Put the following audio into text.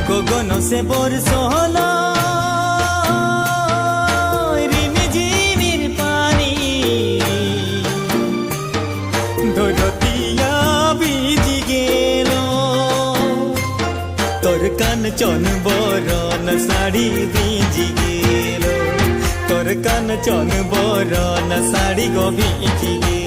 গগন সে বর্ষ হলো রিমিঝিমির পানি ধরতিয়া ভিজি গেল তোর কাঞ্চন বরণ শাড়ি ভিজি গেল তোর কাঞ্চন বরণ শাড়ি গো ভিজি গেল